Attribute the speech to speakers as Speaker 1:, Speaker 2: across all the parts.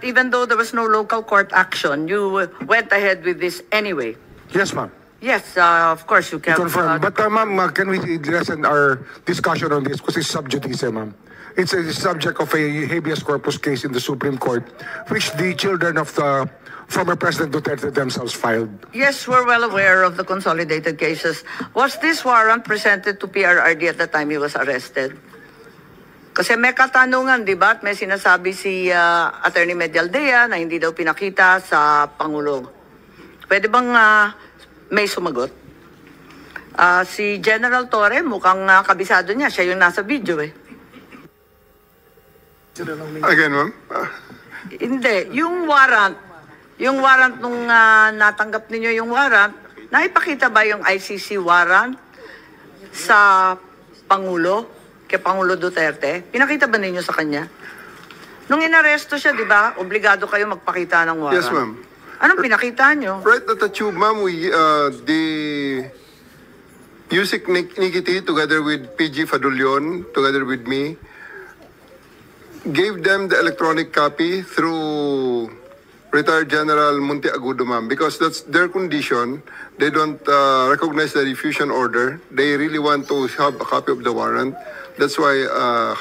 Speaker 1: Even though there was no local court action, you went ahead with this anyway.
Speaker 2: Yes, ma'am.
Speaker 1: Yes, of course you can.
Speaker 2: Confirm. But ma'am, can we lessen our discussion on this because it's sub judice, ma'am. It's a subject of a habeas corpus case in the Supreme Court, which the children of the former President Duterte themselves filed.
Speaker 1: Yes, we're well aware of the consolidated cases. Was this warrant presented to PRRD at the time he was arrested? Kasi may katanungan, di ba? At may sinasabi si Attorney Medialdea na hindi daw pinakita sa Pangulo. Pwede bang may sumagot? Si General Torre, mukhang kabisado niya. Siya yung nasa video eh.
Speaker 3: Again, ma'am?
Speaker 1: Hindi. Yung warrant nung natanggap ninyo yung warrant, naipakita ba yung ICC warrant sa Pangulo? Kay Pangulo Duterte? Pinakita ba ninyo sa kanya? Nung inaresto siya, di ba, obligado kayo magpakita ng warrant?
Speaker 3: Yes, ma'am.
Speaker 1: Anong pinakita nyo?
Speaker 3: Right at the tube, ma'am, the Yusek Nikiti, together with PG Fadulion, together with me, gave them the electronic copy through retired General Munti Agudo, ma'am, because that's their condition. They don't recognize the diffusion order. They really want to have a copy of the warrant. That's why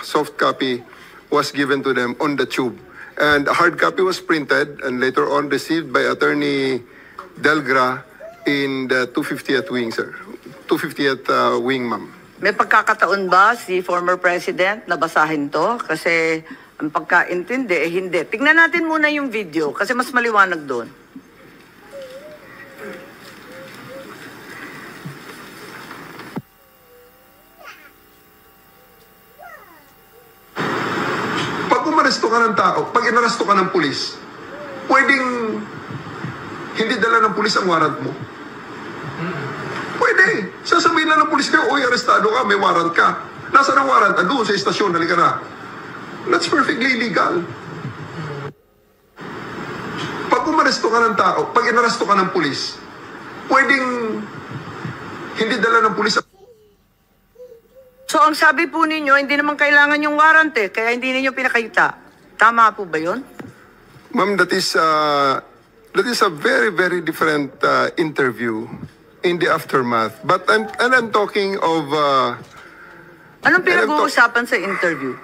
Speaker 3: soft copy was given to them on the tube. And a hard copy was printed and later on received by Attorney Delgra in the 250th wing, sir. 250th wing, ma'am.
Speaker 1: May pagkakataon ba si former president na basahin to? Kasi ang pagkaintindi, hindi. Tignan natin muna yung video kasi mas maliwanag doon.
Speaker 3: Pag umaresto ka ng tao, pag inaresto ka ng pulis, pwedeng hindi dala ng pulis ang warrant mo? Pwede. Sasabihin lang ng pulis kayo, oy, arestado ka, may warrant ka. Nasaan ang warrant? Doon sa istasyon, halika na. That's perfectly illegal. Pag umaresto ka ng tao, pag inaresto ka ng pulis, pwedeng hindi dala ng pulis ang...
Speaker 1: So ang sabi po ninyo, hindi naman kailangan yung warrant eh, kaya hindi ninyo pinakita. Tama po ba yun?
Speaker 3: Ma'am, that is a very, very different interview in the aftermath. But I'm talking of...
Speaker 1: Anong pinag-uusapan sa interview?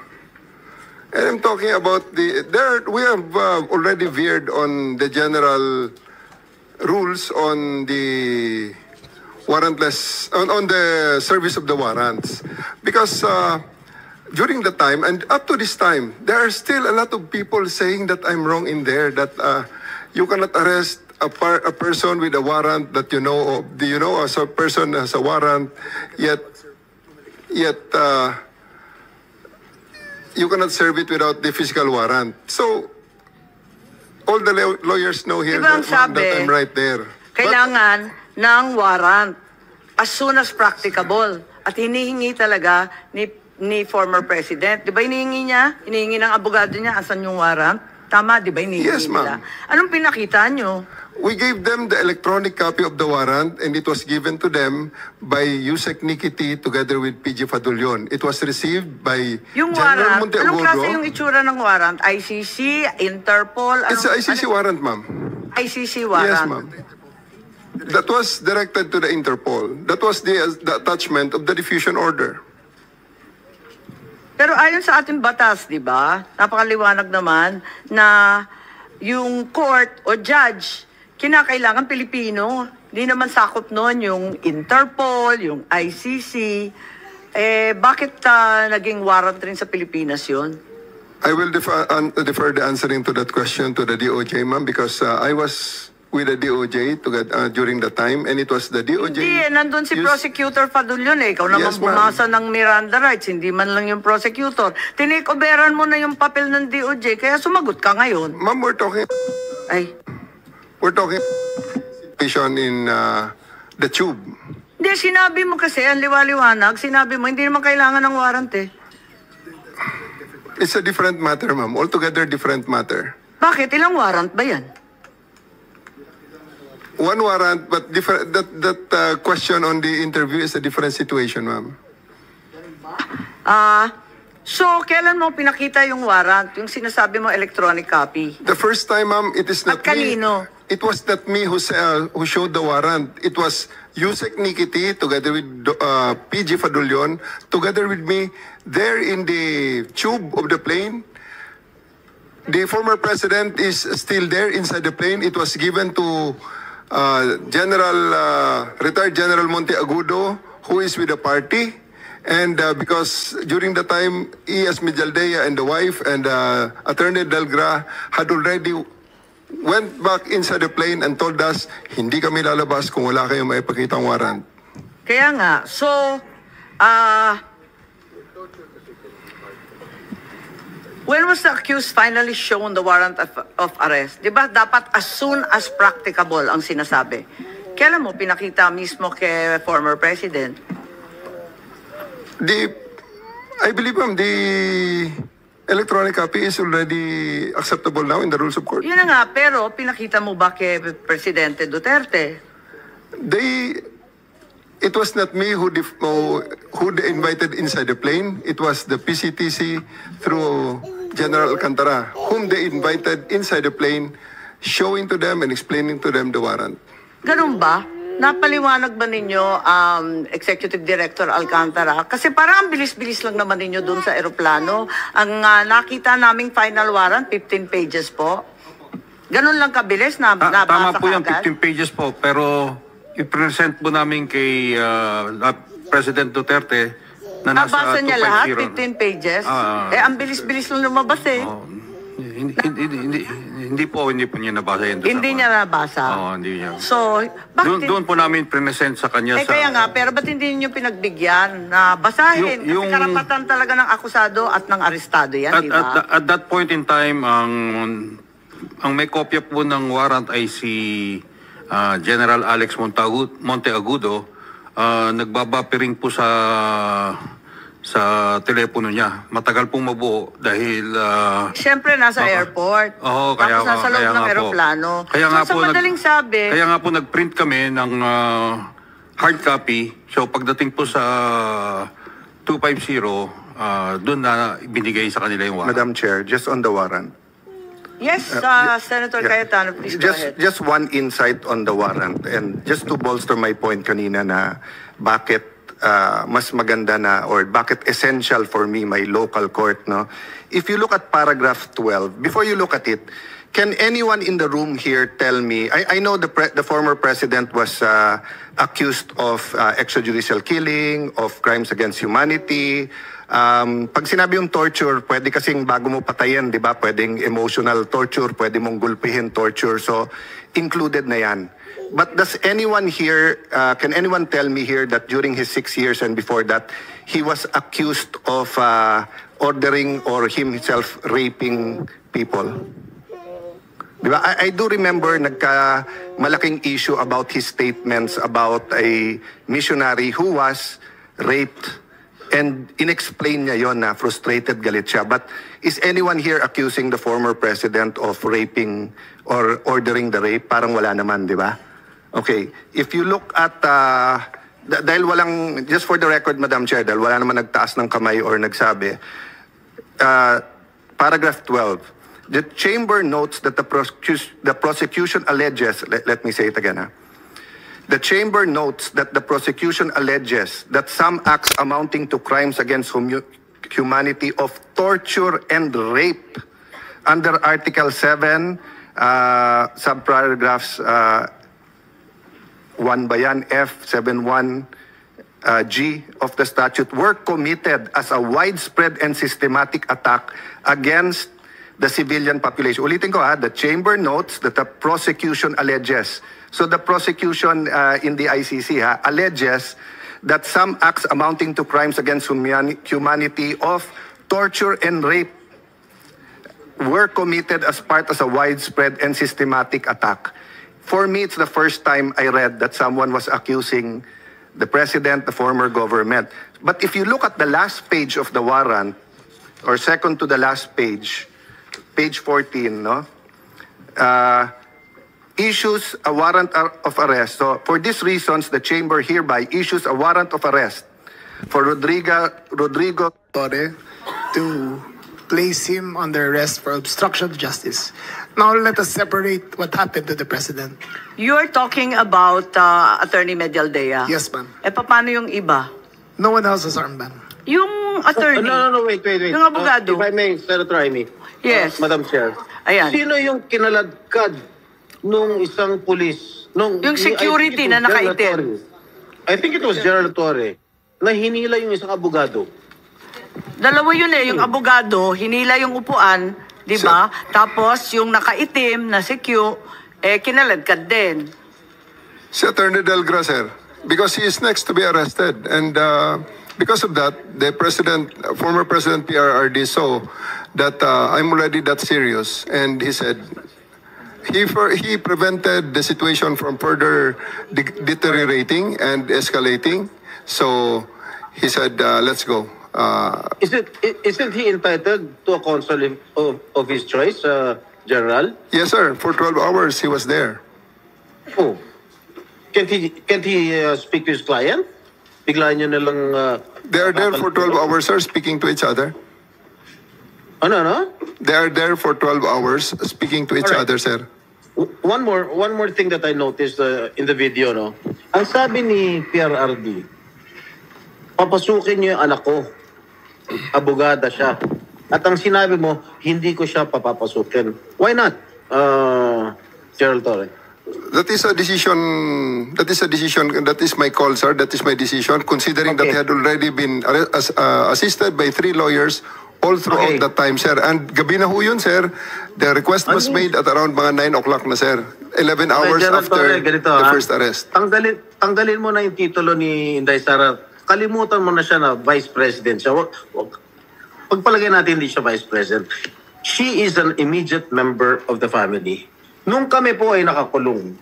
Speaker 3: And I'm talking about we have already veered on the general rules on the warrantless, on the service of the warrants. Because during the time, and up to this time, there are still a lot of people saying that I'm wrong in there, that you cannot arrest a person with a warrant that you know of. Do you know as a person has a warrant, yet you cannot serve it without the physical warrant. So, all the lawyers know here
Speaker 1: Diba
Speaker 3: that I'm right there.
Speaker 1: Kailangan ng warrant as soon as practicable. At hinihingi talaga ni former president. Di ba hinihingi niya? Hinihingi ng abogado niya, asan yung warrant? Tama, di ba hinihingi
Speaker 3: Yes,
Speaker 1: nila?
Speaker 3: ma'am.
Speaker 1: Anong pinakita nyo?
Speaker 3: We gave them the electronic copy of the warrant and it was given to them by Yusek Nikiti together with PG Fadulion. It was received by
Speaker 1: Yung
Speaker 3: General
Speaker 1: warrant, anong klase yung
Speaker 3: Monteagudo.
Speaker 1: itsura ng warrant? ICC, Interpol?
Speaker 3: It's a ICC warrant, ma'am.
Speaker 1: ICC warrant.
Speaker 3: Yes, ma'am. That was directed to the Interpol. That was the attachment of the diffusion order.
Speaker 1: Pero ayon sa ating batas, di ba, napakaliwanag naman na yung court o judge, kinakailangan Pilipino. Hindi naman sakop noon yung Interpol, yung ICC. Bakit naging warrant rin sa Pilipinas yun?
Speaker 3: I will defer the answering to that question to the DOJ, ma'am, because I was with the DOJ during the time, and it was the DOJ...
Speaker 1: Hindi, nandun si Prosecutor Fadulion eh. Ikaw naman
Speaker 3: Yes, ma'am.
Speaker 1: bumasa ng Miranda rights, hindi man lang yung prosecutor. Tinikoberan mo na yung papel ng DOJ, kaya sumagot ka ngayon.
Speaker 3: Ma'am, we're talking situation in the tube.
Speaker 1: Hindi, sinabi mo kasi, ang liwaliwanag, sinabi mo, hindi naman kailangan ng warrant eh.
Speaker 3: It's a different matter, ma'am. Altogether different matter.
Speaker 1: Bakit? Ilang warrant ba yan?
Speaker 3: One warrant, but different. That question on the interview is a different situation, ma'am.
Speaker 1: So, kailan mo pinakita yung warrant? Yung sinasabi mo electronic copy?
Speaker 3: The first time, ma'am, it is not
Speaker 1: At kanino?
Speaker 3: me. It was not me who showed the warrant. It was Yusek Nikiti together with PG Fadulyon, together with me there in the tube of the plane. The former president is still there inside the plane. It was given to retired General Monteagudo, who is with the party. And because during the time, E.S. Mijaldea and the wife and Attorney Delgra had already went back inside the plane and told us, hindi kami lalabas kung wala kayong maipakitang warrant.
Speaker 1: Kaya nga, so, when was the accused finally shown the warrant of arrest? Di ba dapat as soon as practicable ang sinasabi? Kailan mo pinakita mismo kay former president?
Speaker 3: I believe, ma'am, the electronic copy is already acceptable now in the rules of court.
Speaker 1: Yun na nga, pero pinakita mo ba kay Presidente Duterte?
Speaker 3: It was not me who they invited inside the plane. It was the PCTC through General Alcantara, whom they invited inside the plane, showing to them and explaining to them the warrant.
Speaker 1: Ganun ba? Napaliwanag ba ninyo, Executive Director Alcantara? Kasi parang bilis-bilis lang naman ninyo dun sa eroplano. Ang nakita naming final warrant, 15 pages po. Ganun lang kabilis na nabasa
Speaker 4: Tama po yung
Speaker 1: agad?
Speaker 4: 15 pages po, pero i-present po namin kay President Duterte na nasa
Speaker 1: Nabasa niya lahat,
Speaker 4: 250.
Speaker 1: 15 pages? Ang bilis-bilis lang lumabas eh.
Speaker 4: Hindi po niya nabasa yun.
Speaker 1: Hindi niya nabasa.
Speaker 4: Hindi niya.
Speaker 1: So, bakit?
Speaker 4: Doon po namin present sa kanya.
Speaker 1: Kaya nga, pero ba't hindi niyo pinagbigyan na basahin? Kasi karapatan talaga ng akusado at ng arestado yan, di ba?
Speaker 4: At that point in time, ang may kopya po ng warrant ay si General Alex Monteagudo. Nagbabapiring po sa telepono niya. Matagal pong mabuo dahil
Speaker 1: Siyempre, nasa airport.
Speaker 4: kaya
Speaker 1: Tapos nasa loob
Speaker 4: kaya
Speaker 1: ng
Speaker 4: nga po.
Speaker 1: aeroplano.
Speaker 4: Kaya nga
Speaker 1: so,
Speaker 4: po,
Speaker 1: sa madaling sabi,
Speaker 4: kaya nga po nag-print kami ng hard copy. So pagdating po sa 250, doon na binigay sa kanila yung warrant.
Speaker 5: Madam Chair, just on the warrant.
Speaker 1: yes, Senator
Speaker 5: Yeah.
Speaker 1: Cayetano, please go ahead.
Speaker 5: Just one insight on the warrant, and just to bolster my point kanina na bakit mas maganda na, or bakit essential for me my local court, no? If you look at paragraph 12, before you look at it, can anyone in the room here tell me, I know the former president was accused of extrajudicial killing, of crimes against humanity. Pag sinabi yung torture, pwede kasing bago mo patayin, di ba? Pwedeng emotional torture, pwede mong gulpihin torture. So, included na yan. But does anyone here, can anyone tell me here that during his 6 years and before that, he was accused of ordering or himself raping people? Diba? I do remember malaking issue about his statements about a missionary who was raped, and inexplain niya yon na frustrated, galit siya. But is anyone here accusing the former president of raping or ordering the rape? Parang wala naman, di ba? Okay, if you look at, dahil walang, just for the record, Madam Chair, dahil wala naman nagtaas ng kamay or nagsabi, paragraph 12, the chamber notes that the prosecution alleges, let me say it again, ha? The chamber notes that the prosecution alleges that some acts amounting to crimes against humanity of torture and rape under Article 7, subparagraphs 1 bayan F 71 G of the statute were committed as a widespread and systematic attack against the civilian population. Ulitin ko, the chamber notes that the prosecution alleges. So the prosecution in the ICC alleges that some acts amounting to crimes against humanity of torture and rape were committed as part of a widespread and systematic attack. For me, it's the first time I read that someone was accusing the president, the former government. But if you look at the last page of the warrant, or second to the last page, page 14, no? Issues a warrant of arrest. So for these reasons, the chamber hereby issues a warrant of arrest for Rodrigo Torre,
Speaker 6: to place him under arrest for obstruction of justice. Now let us separate what happened to the president.
Speaker 1: You are talking about Attorney Medialdea.
Speaker 6: Yes, ma'am.
Speaker 1: Paano yung iba?
Speaker 6: No one else was armed, ma'am.
Speaker 1: Yung attorney.
Speaker 7: No, wait.
Speaker 1: Yung abogado.
Speaker 7: If I may, Senator Amy.
Speaker 1: Yes.
Speaker 7: Madam Chair.
Speaker 1: Ayan.
Speaker 7: Sino yung kinaladkad nung isang pulis?
Speaker 1: Yung security na nakaitim.
Speaker 7: I think it was General Torre na hinila yung isang abogado.
Speaker 1: Dalawa yun yung abogado, hinila yung upuan, di ba? Tapos yung nakaitim na secure, kinaladkad din.
Speaker 3: Si Attorney Delgra, sir, because he is next to be arrested. And because of that, the former President PRRD saw that I'm already that serious. And he said, he prevented the situation from further deteriorating and escalating. So he said, let's go.
Speaker 7: Isn't he entitled to a counsel of his choice, General?
Speaker 3: Yes, sir. For 12 hours, he was there.
Speaker 7: Oh. Can't he speak to his client? Bigla niyo na lang...
Speaker 3: They are there for 12 hours, sir, speaking to each other.
Speaker 7: Ano?
Speaker 3: They are there for 12 hours speaking to each
Speaker 7: Alright.
Speaker 3: other, sir.
Speaker 7: One more thing that I noticed in the video, no? Ang sabi ni PRRD, papasukin niyo yung anak ko. Abogada siya. At ang sinabi mo, hindi ko siya papapasukin. Why not, Gerald Torre?
Speaker 3: That is a decision. That is my call, sir. That is my decision. Considering that he had already been assisted by 3 lawyers all throughout
Speaker 7: Okay.
Speaker 3: that time, sir. And gabi na ho yun, sir. The request was made at around mga 9 o'clock na, sir. 11 hours
Speaker 7: Gerald
Speaker 3: after
Speaker 7: Torre, ganito,
Speaker 3: the
Speaker 7: ha?
Speaker 3: first arrest.
Speaker 7: Tanggalin mo na yung titulo ni Inday Sara. Kalimutan mo na siya na Vice President siya. Pagpalagay natin hindi siya Vice President. She is an immediate member of the family. Nung kami po ay nakakulong,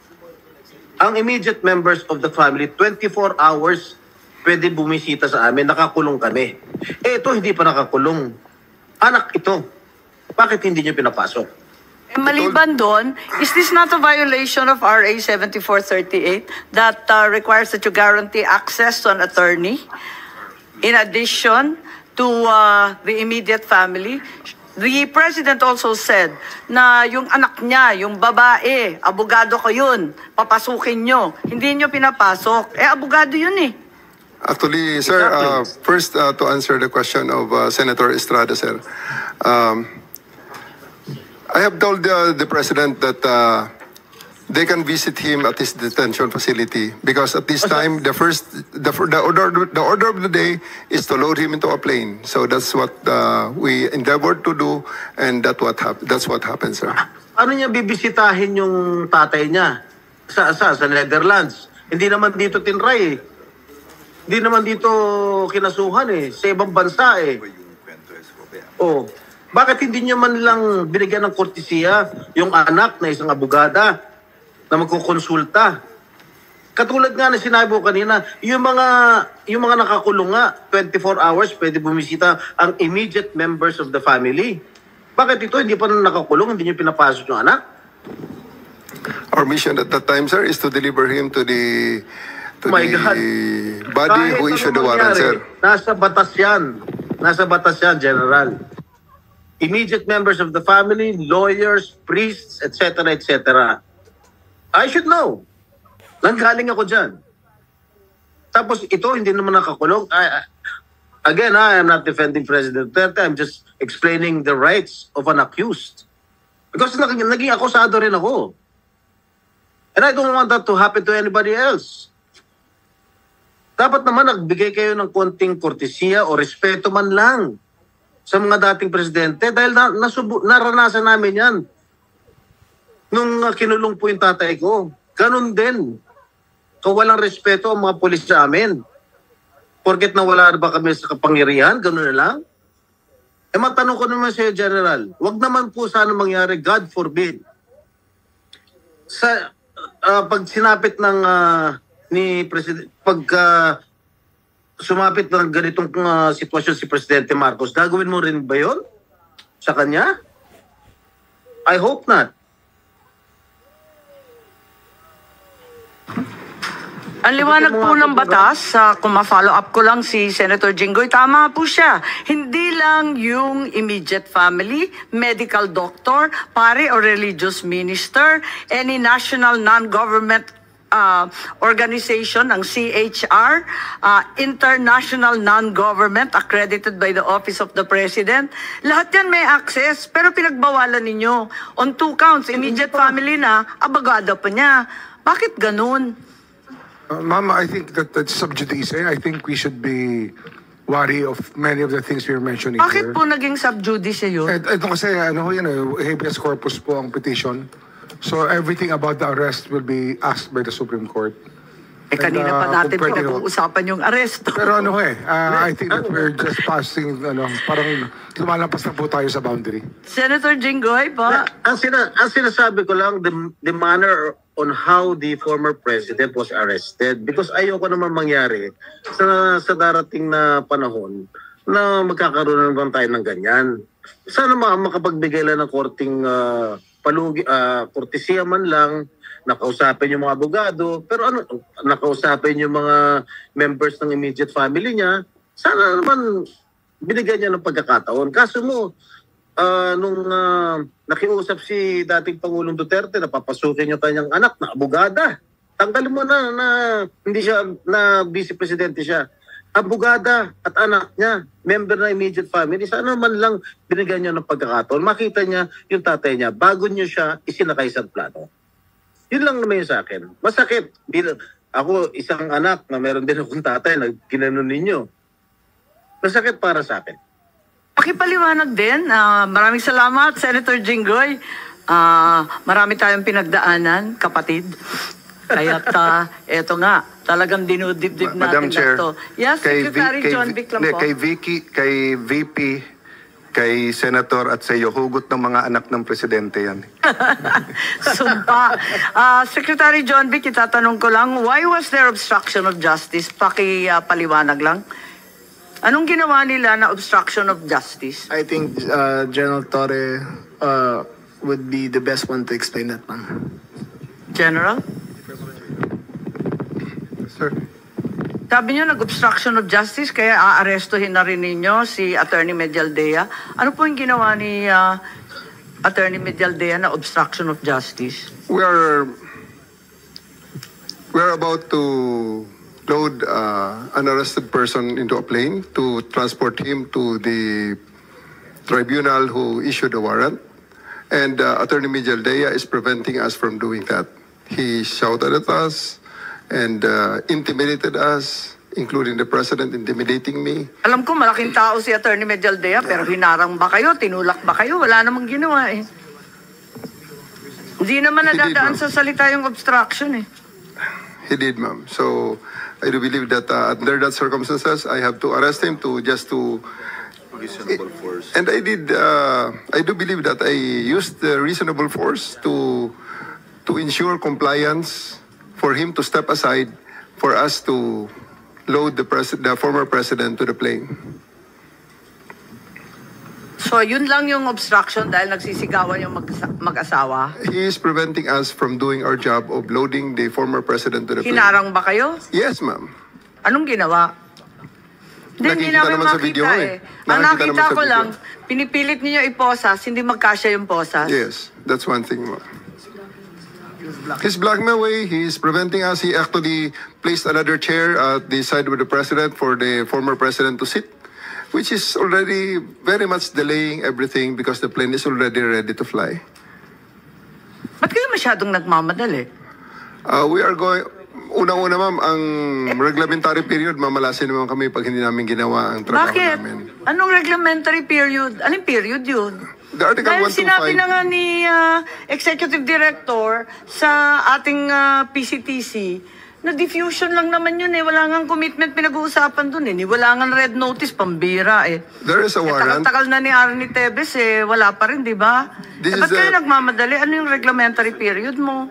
Speaker 7: ang immediate members of the family, 24 hours pwede bumisita sa amin, nakakulong kami. Ito hindi pa nakakulong. Anak ito. Bakit hindi niyo pinapasok?
Speaker 1: Maliban doon, is this not a violation of RA 7438 that requires that you guarantee access to an attorney in addition to the immediate family? The President also said na yung anak niya, yung babae, abogado ko yun, papasukin nyo. Hindi nyo pinapasok. Abogado yun eh.
Speaker 3: Actually, sir, first to answer the question of Senator Estrada, sir. I have told the President that they can visit him at his detention facility because at this time the order of the day is to load him into a plane. So that's what we endeavored to do, and that's what happened, sir.
Speaker 7: Ano niya bibisitahin yung tatay niya sa Netherlands? Hindi naman dito tinray eh. Hindi naman dito kinasuhan eh. Sa ibang bansa eh. Oh. Bakit hindi niyo man lang binigyan ng kortesiya yung anak na isang abogada na magkukonsulta? Katulad nga na sinabi ko kanina, yung mga nakakulong nga, 24 hours pwede bumisita ang immediate members of the family. Bakit ito hindi pa nakakulong, hindi niyo pinapasok yung anak?
Speaker 3: Our mission at that time, sir, is to deliver him to the body
Speaker 7: Kahit
Speaker 3: who issued the
Speaker 7: anong
Speaker 3: warrant,
Speaker 7: mangyari,
Speaker 3: sir.
Speaker 7: Nasa batas yan, General. Immediate members of the family, lawyers, priests, etc., etc. I should know. Nanggaling ako dyan. Tapos ito, hindi naman nakakulong. Again, I am not defending President Duterte. I'm just explaining the rights of an accused. Because naging akusado rin ako. And I don't want that to happen to anybody else. Dapat naman nagbigay kayo ng konting kortesiya o respeto man lang sa mga dating presidente dahil naranasan namin yan. Nung kinulong po yung tatay ko, ganun din. Kawalang respeto ang mga pulis sa amin. Porket nawala ba kami sa kapangyarihan, ganun na lang. Matanong ko naman sa'yo, General, wag naman po sana mangyari, God forbid. Sa pag sinapit ng ni President, sumapit ng ganitong sitwasyon si Presidente Marcos, gagawin mo rin ba yun sa kanya? I hope not.
Speaker 1: Ang liwanag po ng batas, kung ma-follow up ko lang si Senator Jinggoy, tama po siya. Hindi lang yung immediate family, medical doctor, pare or religious minister, any national non-government organization, ang CHR, international non-government accredited by the Office of the President. Lahat yan may access, pero pinagbawalan ninyo. On 2 counts, immediate family na, abogado pa niya. Bakit ganun?
Speaker 2: Ma'am, I think that's sub judice. I think we should be wary of many of the things you're mentioning
Speaker 1: Bakit
Speaker 2: here.
Speaker 1: po naging sub judice yun?
Speaker 2: Ito kasi, habeas corpus po ang petition. So everything about the arrest will be asked by the Supreme Court.
Speaker 1: Kanina pa natin
Speaker 2: kung pwede
Speaker 1: pinag-uusapan yung aresto.
Speaker 2: Pero I think that we're just passing, parang lumalampas na po tayo sa boundary.
Speaker 1: Senator Jinggoy, pa?
Speaker 7: Ang sinasabi ko lang, the manner on how the former president was arrested, because ayoko naman mangyari sa darating na panahon na magkakaroon naman tayo ng ganyan. Sana makapagbigay lang ng korting kortesiya man lang, nakausapin yung mga abogado, pero nakausapin yung mga members ng immediate family niya, sana naman binigyan niya ng pagkakataon. Kaso nung nakiusap si dating Pangulong Duterte na papasukin yung kanyang anak na abogada, tanggalin mo na hindi siya, na vice-presidente siya. Abogada at anak niya, member na immediate family, sana man lang binigyan niya ng pagkakataon. Makita niya yung tatay niya bago niyo siya isinakay sa plano. Yun lang naman yung sa akin. Masakit. Ako, isang anak na meron din akong tatay na ginanon ninyo. Masakit para sa akin.
Speaker 1: Pakipaliwanag din. Maraming salamat, Senator Jinggoy. Marami tayong pinagdaanan, kapatid. Kaya't eto nga, talagang dinudibdib natin
Speaker 5: Madam Chair,
Speaker 1: to. Yes, Secretary John Vic lang po.
Speaker 5: Kay VP, kay Senator at sa iyo, hugot ng mga anak ng presidente yan.
Speaker 1: Sumpa. Secretary John Vic, itatanong ko lang, why was there obstruction of justice? Paliwanag lang. Anong ginawa nila na obstruction of justice?
Speaker 6: I think General Torre would be the best one to explain that, ma'am.
Speaker 1: General?
Speaker 2: Sir.
Speaker 1: Sabi niyo, nag-obstruction of justice, kaya aarestuhin na rin ninyo si Attorney Medialdea. Ano po yung ginawa ni Attorney Medialdea na obstruction of justice?
Speaker 3: We're about to load an arrested person into a plane to transport him to the tribunal who issued the warrant. And Attorney Medialdea is preventing us from doing that. He shouted at us and intimidated us, including the president intimidating me.
Speaker 1: Alam ko, malaking tao si Attorney Medialdea, pero hinarang ba kayo? Tinulak ba kayo? Wala namang ginawa eh. Hindi naman nadadaan sa salita yung obstruction eh.
Speaker 3: He did, ma'am. So I do believe that under that circumstances, I have to arrest him to reasonable force. And I do believe that I used the reasonable force to ensure compliance, for him to step aside, for us to load the former president to the plane.
Speaker 1: So yun lang yung obstruction dahil nagsisigawan yung mag-asawa?
Speaker 3: He is preventing us from doing our job of loading the former president to the plane.
Speaker 1: Hinarang ba kayo?
Speaker 3: Yes, ma'am.
Speaker 1: Anong ginawa? Hindi
Speaker 3: Nakikita
Speaker 1: namin
Speaker 3: naman sa video
Speaker 1: makita
Speaker 3: eh.
Speaker 1: Ang
Speaker 3: Nakikita
Speaker 1: nakita
Speaker 3: naman sa
Speaker 1: ko
Speaker 3: video.
Speaker 1: lang, pinipilit niyo iposas, hindi magkasya yung posas.
Speaker 3: Yes, that's one thing, ma'am. He's blocking my way. He's preventing us. He actually placed another chair at the side of the president for the former president to sit, which is already very much delaying everything because the plane is already ready to fly.
Speaker 1: Ba't kayo masyadong nagmamadali?
Speaker 3: We are going... Unang-una, ma'am, ang reglementary period, mamalasin naman kami pag hindi namin ginawa ang trabaho
Speaker 1: Bakit?
Speaker 3: namin.
Speaker 1: Anong reglementary period? Anong period yun?
Speaker 3: The Article
Speaker 1: Dahil
Speaker 3: 125...
Speaker 1: sinabi na nga ni Executive Director sa ating PCTC, na diffusion lang naman yun eh. Wala nga commitment pinag-uusapan dun eh. Wala nga red notice, pambira eh.
Speaker 3: There is a warrant.
Speaker 1: Takal-takal na ni Arnie Tevez eh. Wala pa rin, di ba? Ba't kayo nagmamadali? Ano yung reglementary period mo?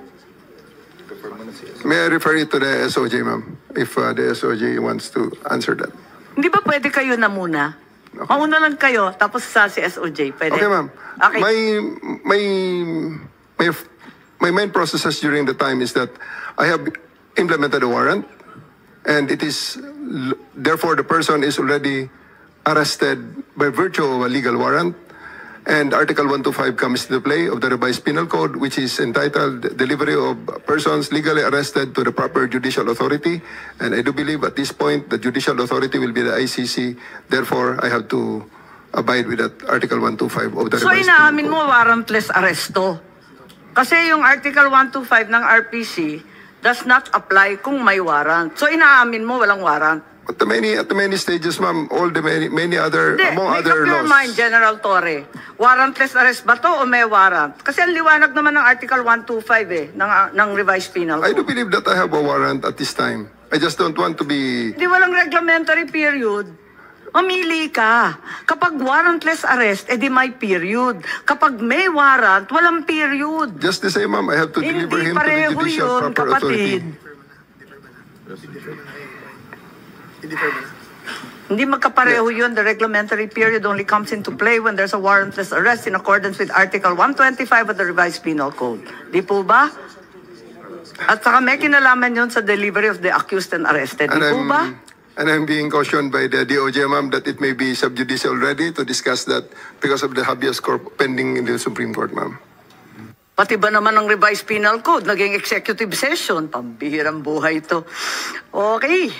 Speaker 3: May I refer you to the SOJ, ma'am, if the SOJ wants to answer that.
Speaker 1: Hindi ba pwede kayo na muna? Mauna lang kayo, tapos sa si SOJ. Pwede?
Speaker 3: Okay, ma'am.
Speaker 1: Okay.
Speaker 3: My main processes during the time is that I have implemented a warrant. and it is, therefore, the person is already arrested by virtue of a legal warrant. And Article 125 comes into play of the revised penal code, which is entitled Delivery of Persons Legally Arrested to the Proper Judicial Authority. And I do believe at this point the judicial authority will be the ICC. Therefore, I have to abide with that Article 125 of the
Speaker 1: So
Speaker 3: revised
Speaker 1: inaamin
Speaker 3: penal
Speaker 1: mo
Speaker 3: code.
Speaker 1: warrantless arresto. Kasi yung Article 125 ng RPC does not apply kung may warrant. So inaamin mo walang warrant.
Speaker 3: At the many stages, ma'am, all the many other,
Speaker 1: Hindi,
Speaker 3: among
Speaker 1: make
Speaker 3: other
Speaker 1: up your
Speaker 3: laws.
Speaker 1: mind, General Torre. Warrantless arrest ba to o may warrant? Kasi ang liwanag naman ng Article 125 ng revised penal
Speaker 3: I do
Speaker 1: code.
Speaker 3: believe that I have a warrant at this time. I just don't want to be...
Speaker 1: Hindi walang reglementary period. Mamili ka. Kapag warrantless arrest, edi may period. Kapag may warrant, walang period.
Speaker 3: Just the same, ma'am, I have to deliver
Speaker 1: Hindi
Speaker 3: him to the
Speaker 1: pareho
Speaker 3: judicial
Speaker 1: yun,
Speaker 3: proper authority.
Speaker 1: kapatid. Hindi magkapareho yun. The reglementary period only comes into play when there's a warrantless arrest in accordance with Article 125 of the revised penal code. Di po ba? At saka may kinalaman yun sa delivery of the accused and arrested. Di po ba?
Speaker 3: And I'm being cautioned by the DOJ, ma'am, that it may be sub judice already to discuss that because of the habeas corpus pending in the Supreme Court, ma'am.
Speaker 1: Pati ba naman ang revised penal code? Naging executive session. Pambihirang buhay ito. Okay.